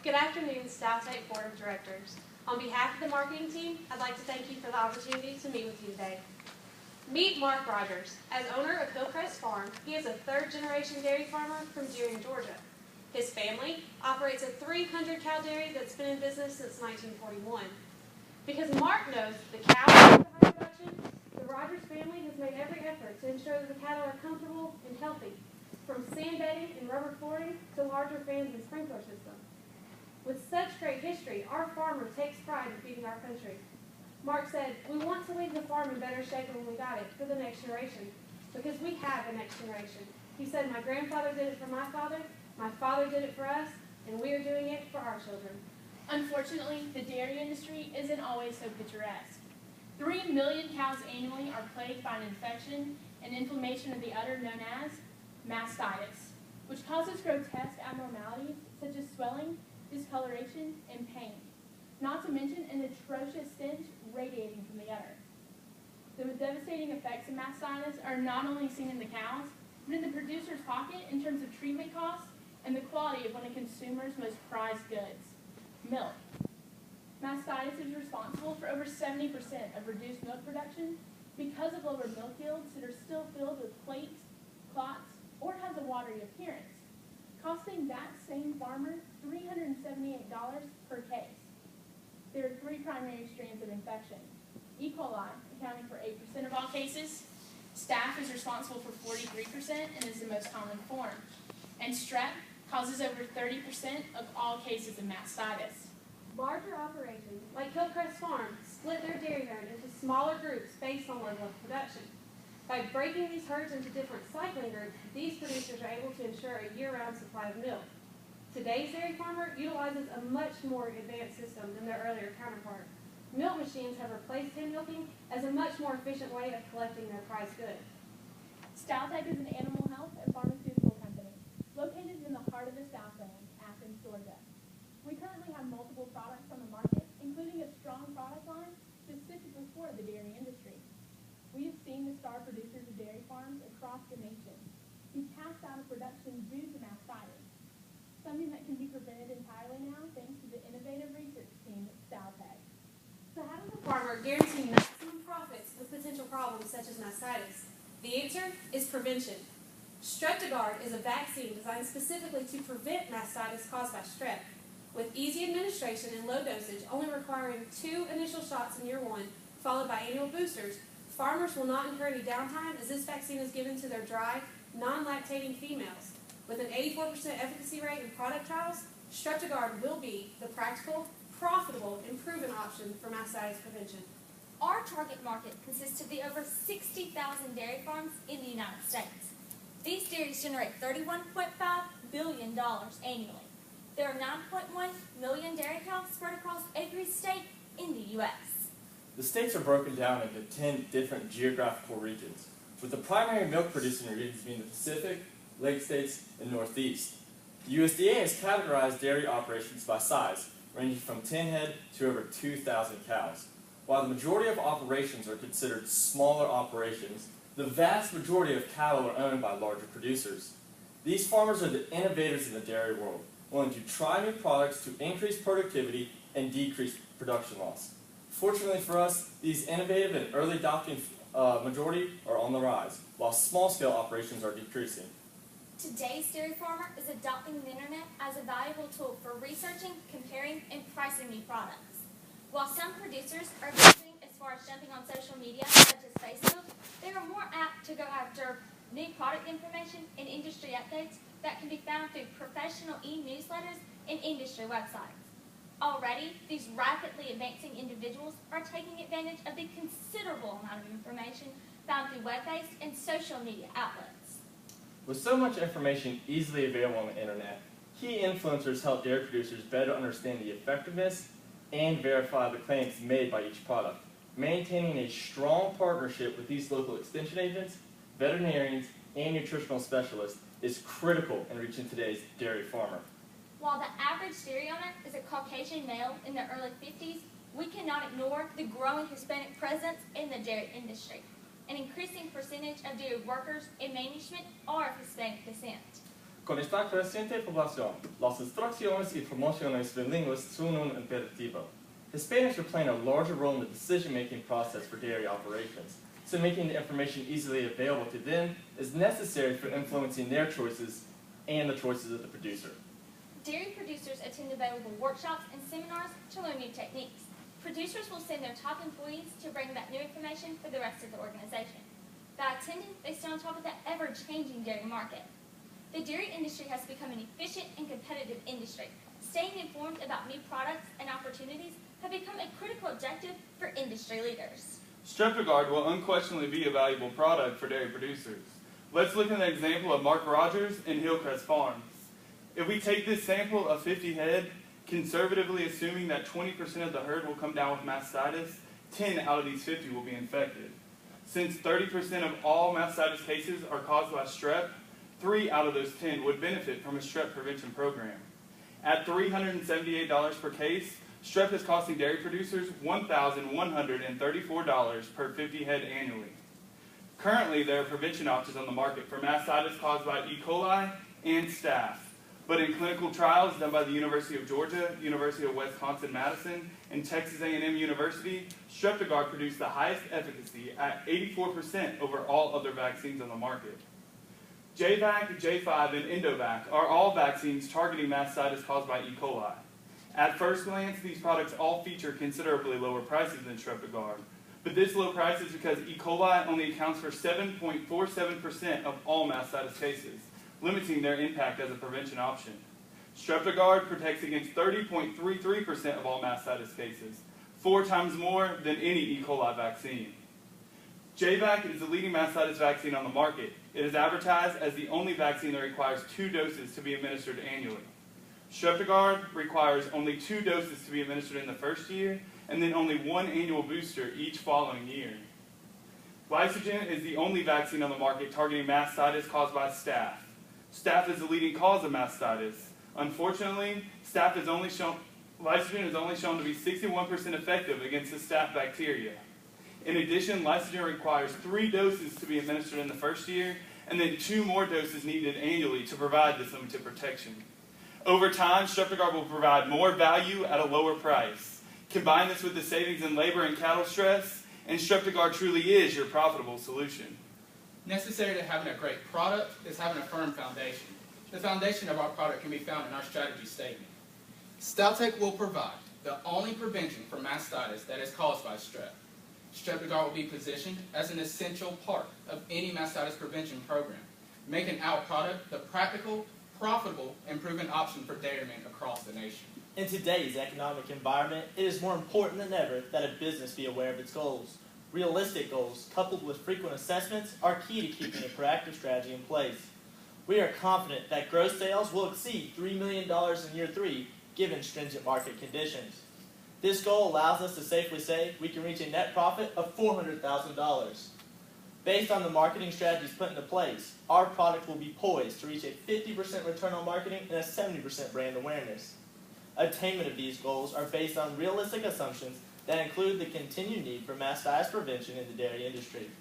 Good afternoon, South State Board of Directors. On behalf of the marketing team, I'd like to thank you for the opportunity to meet with you today. Meet Mark Rogers. As owner of Hillcrest Farm, he is a third-generation dairy farmer from Deering, Georgia. His family operates a 300-cow dairy that's been in business since 1941. Because Mark knows the cows are high production, the Rogers family has made every effort to ensure that the cattle are comfortable and healthy, from sand bedding and rubber flooring to larger fans and sprinkler systems. With such great history, our farmer takes pride in feeding our country. Mark said, "We want to leave the farm in better shape than when we got it for the next generation, because we have a next generation." He said, "My grandfather did it for my father did it for us, and we are doing it for our children." Unfortunately, the dairy industry isn't always so picturesque. 3 million cows annually are plagued by an infection and inflammation of the udder known as mastitis, which causes grotesque abnormalities such as swelling, discoloration, and pain, not to mention an atrocious stench radiating from the udder. The devastating effects of mastitis are not only seen in the cows, but in the producer's pocket in terms of treatment costs and the quality of one of consumer's most prized goods, milk. Mastitis is responsible for over 70% of reduced milk production because of lower milk yields that are still filled with plaques, clots, or has a watery appearance, costing that same farmer $378 per case. There are 3 primary strains of infection. E. coli, accounting for 8% of all cases. Staph is responsible for 43% and is the most common form. And strep causes over 30% of all cases of mastitis. Larger operations, like Hillcrest Farm, split their dairy herd into smaller groups based on level of production. By breaking these herds into different cycling groups, these producers are able to ensure a year-round supply of milk. Today's dairy farmer utilizes a much more advanced system than their earlier counterpart. Milk machines have replaced hand milking as a much more efficient way of collecting their prized goods. Stowtech is an animal health and pharmaceutical company located in the heart of the Southland, Athens, Georgia. We currently have multiple products on the market, including a strong product line specifically for the dairy industry. We have seen the star producers of dairy farms across the nation be cast out of production due to mastitis, something that can be prevented entirely now thanks to the innovative research team at Stowtech. So how does a farmer guarantee maximum profits with potential problems such as mastitis? The answer is prevention. Streptogard is a vaccine designed specifically to prevent mastitis caused by strep. With easy administration and low dosage, only requiring 2 initial shots in year 1, followed by annual boosters, farmers will not incur any downtime as this vaccine is given to their dry, non-lactating females. With an 84% efficacy rate in product trials, Streptogard will be the practical, profitable, and proven option for mastitis prevention. Our target market consists of the over 60,000 dairy farms in the United States. These dairies generate $31.5 billion annually. There are 9.1 million dairy cows spread across every state in the U.S. The states are broken down into 10 different geographical regions, with the primary milk-producing regions being the Pacific, Lake States, and Northeast. The USDA has categorized dairy operations by size, ranging from 10 head to over 2,000 cows. While the majority of operations are considered smaller operations, the vast majority of cattle are owned by larger producers. These farmers are the innovators in the dairy world, willing to try new products to increase productivity and decrease production loss. Fortunately for us, these innovative and early adopting majority are on the rise, while small-scale operations are decreasing. Today's dairy farmer is adopting the internet as a valuable tool for researching, comparing, and pricing new products. While some producers are venturing as far as jumping on social media such as Facebook, they are more apt to go after new product information and industry updates that can be found through professional e-newsletters and industry websites. Already, these rapidly advancing individuals are taking advantage of the considerable amount of information found through web-based and social media outlets. With so much information easily available on the internet, key influencers help dairy producers better understand the effectiveness and verify the claims made by each product. Maintaining a strong partnership with these local extension agents, veterinarians, and nutritional specialists is critical in reaching today's dairy farmer. While the average dairy owner is a Caucasian male in their early 50s, we cannot ignore the growing Hispanic presence in the dairy industry. An increasing percentage of dairy workers and management are of Hispanic descent. Con esta creciente población, las instrucciones y promociones bilingües son un imperativo. Hispanics are playing a larger role in the decision-making process for dairy operations, so making the information easily available to them is necessary for influencing their choices and the choices of the producer. Dairy producers attend available workshops and seminars to learn new techniques. Producers will send their top employees to bring that new information for the rest of the organization. By attending, they stay on top of the ever-changing dairy market. The dairy industry has become an efficient and competitive industry. Staying informed about new products and opportunities have become a critical objective for industry leaders. Streptogard will unquestionably be a valuable product for dairy producers. Let's look at an example of Mark Rogers and Hillcrest Farms. If we take this sample of 50 head, conservatively assuming that 20% of the herd will come down with mastitis, 10 out of these 50 will be infected. Since 30% of all mastitis cases are caused by strep, 3 out of those 10 would benefit from a strep prevention program. At $378 per case, strep is costing dairy producers $1,134 per 50 head annually. Currently, there are prevention options on the market for mastitis caused by E. coli and staph. But in clinical trials done by the University of Georgia, University of Wisconsin-Madison, and Texas A&M University, Streptogard produced the highest efficacy at 84% over all other vaccines on the market. JVAC, J5, and Endovac are all vaccines targeting mastitis caused by E. coli. At first glance, these products all feature considerably lower prices than Streptogard. But this low price is because E. coli only accounts for 7.47% of all mastitis cases, limiting their impact as a prevention option. Streptogard protects against 30.33% of all mastitis cases, 4 times more than any E. coli vaccine. JVAC is the leading mastitis vaccine on the market. It is advertised as the only vaccine that requires 2 doses to be administered annually. Streptogard requires only 2 doses to be administered in the first year, and then only 1 annual booster each following year. Lysogen is the only vaccine on the market targeting mastitis caused by staph. Staph is the leading cause of mastitis. Unfortunately, Lysogen is only shown to be 61% effective against the staph bacteria. In addition, Lysogen requires 3 doses to be administered in the first year, and then 2 more doses needed annually to provide this limited protection. Over time, Streptogard will provide more value at a lower price. Combine this with the savings in labor and cattle stress, and Streptogard truly is your profitable solution. Necessary to having a great product is having a firm foundation. The foundation of our product can be found in our strategy statement. Stowtech will provide the only prevention for mastitis that is caused by strep. Streptogard will be positioned as an essential part of any mastitis prevention program, making our product the practical, profitable, and proven option for dairymen across the nation. In today's economic environment, it is more important than ever that a business be aware of its goals. Realistic goals, coupled with frequent assessments, are key to keeping a proactive strategy in place. We are confident that gross sales will exceed $3 million in year 3, given stringent market conditions. This goal allows us to safely say we can reach a net profit of $400,000. Based on the marketing strategies put into place, our product will be poised to reach a 50% return on marketing and a 70% brand awareness. Attainment of these goals are based on realistic assumptions that include the continued need for mastitis prevention in the dairy industry.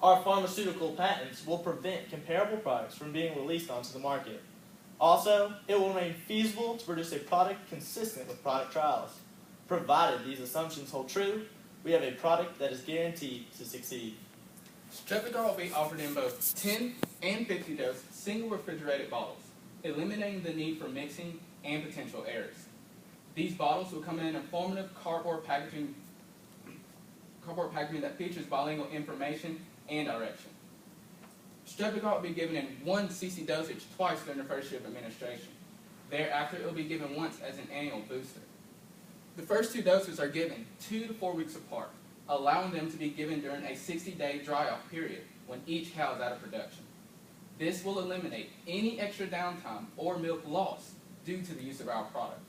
Our pharmaceutical patents will prevent comparable products from being released onto the market. Also, it will remain feasible to produce a product consistent with product trials. Provided these assumptions hold true, we have a product that is guaranteed to succeed. Streptogard will be offered in both 10 and 50 dose single refrigerated bottles, eliminating the need for mixing and potential errors. These bottles will come in an informative cardboard packaging that features bilingual information and direction. Streptogard will be given in 1 cc dosage twice during the first year of administration. Thereafter, it will be given once as an annual booster. The first 2 doses are given 2 to 4 weeks apart, allowing them to be given during a 60-day dry-off period when each cow is out of production. This will eliminate any extra downtime or milk loss due to the use of our product.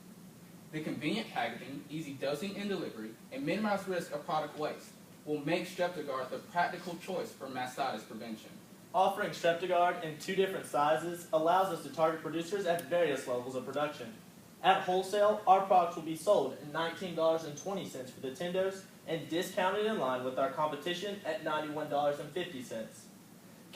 The convenient packaging, easy dosing and delivery, and minimized risk of product waste will make Streptogard the practical choice for mastitis prevention. Offering Streptogard in 2 different sizes allows us to target producers at various levels of production. At wholesale, our products will be sold at $19.20 for the 10 dose and discounted in line with our competition at $91.50.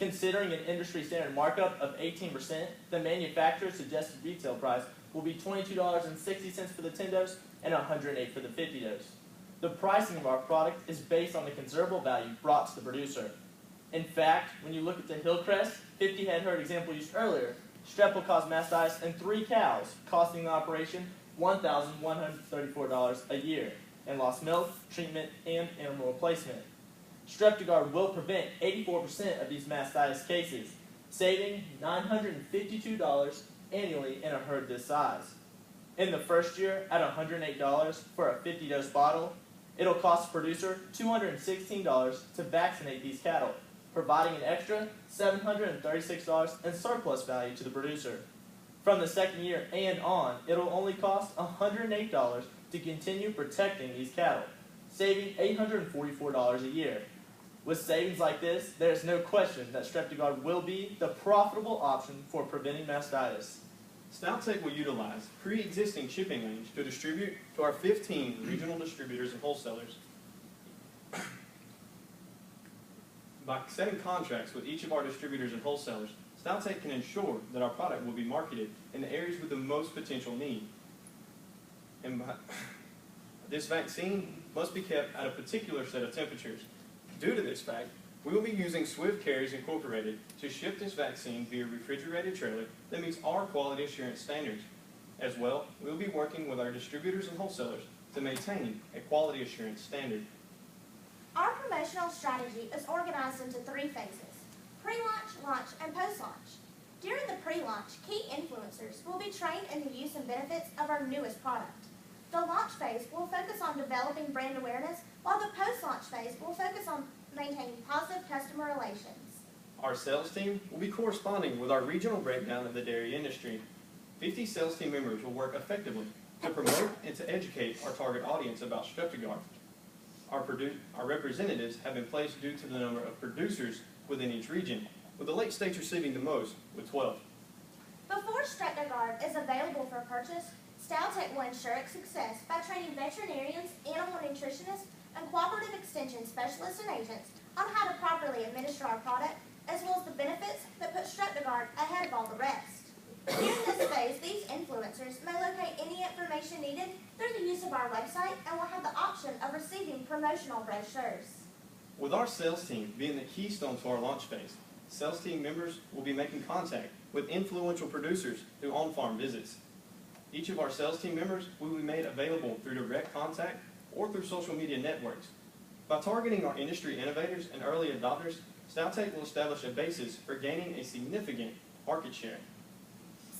Considering an industry standard markup of 18%, the manufacturer's suggested retail price will be $22.60 for the 10 dose and $108 for the 50 dose. The pricing of our product is based on the conservable value brought to the producer. In fact, when you look at the Hillcrest 50 head herd example used earlier, strep will cause mastitis in 3 cows, costing the operation $1,134 a year in lost milk, treatment, and animal replacement. Streptogard will prevent 84% of these mastitis cases, saving $952 annually in a herd this size. In the first year, at $108 for a 50-dose bottle, it'll cost the producer $216 to vaccinate these cattle, providing an extra $736 in surplus value to the producer. From the second year and on, it'll only cost $108 to continue protecting these cattle, saving $844 a year. With savings like this, there is no question that Streptogard will be the profitable option for preventing mastitis. StowTech will utilize pre-existing shipping lanes to distribute to our 15 regional distributors and wholesalers. By setting contracts with each of our distributors and wholesalers, StowTech can ensure that our product will be marketed in the areas with the most potential need. This vaccine must be kept at a particular set of temperatures. Due to this fact, we will be using Swift Carriers Incorporated to ship this vaccine via refrigerated trailer that meets our quality assurance standards. As well, we will be working with our distributors and wholesalers to maintain a quality assurance standard. Our promotional strategy is organized into 3 phases: pre-launch, launch, and post-launch. During the pre-launch, key influencers will be trained in the use and benefits of our newest product. The launch phase will focus on developing brand awareness, while the post-launch phase will focus on maintaining positive customer relations. Our sales team will be corresponding with our regional breakdown of the dairy industry. 50 sales team members will work effectively to promote and to educate our target audience about Streptogard. Our representatives have been placed due to the number of producers within each region, with the lake states receiving the most, with 12. Before Streptogard is available for purchase, StowTech will ensure its success by training veterinarians, animal nutritionists, and cooperative extension specialists and agents on how to properly administer our product, as well as the benefits that put Streptogard ahead of all the rest. During this phase, these influencers may locate any information needed through the use of our website and will have the option of receiving promotional brochures. With our sales team being the keystone to our launch phase, sales team members will be making contact with influential producers through on-farm visits. Each of our sales team members will be made available through direct contact or through social media networks. By targeting our industry innovators and early adopters, StowTech will establish a basis for gaining a significant market share.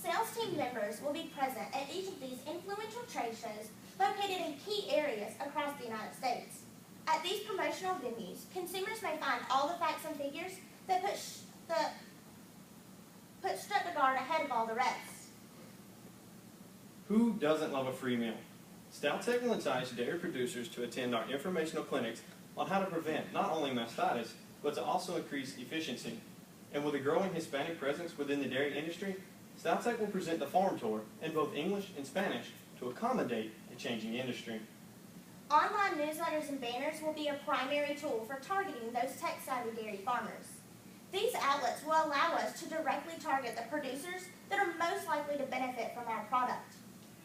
Sales team members will be present at each of these influential trade shows located in key areas across the United States. At these promotional venues, consumers may find all the facts and figures that put Streptogard ahead of all the rest. Who doesn't love a free meal? StowTech will entice dairy producers to attend our informational clinics on how to prevent not only mastitis, but to also increase efficiency. And with a growing Hispanic presence within the dairy industry, StowTech will present the farm tour in both English and Spanish to accommodate the changing industry. Online newsletters and banners will be a primary tool for targeting those tech-savvy dairy farmers. These outlets will allow us to directly target the producers that are most likely to benefit from our product.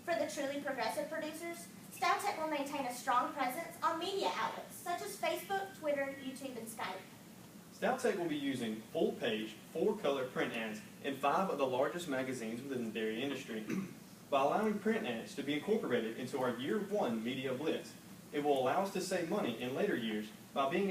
For the truly progressive producers, StowTech will maintain a strong presence on media outlets such as Facebook, Twitter, YouTube, and Skype. StowTech will be using full-page, 4-color print ads in 5 of the largest magazines within the dairy industry. By allowing print ads to be incorporated into our Year 1 media blitz, it will allow us to save money in later years by being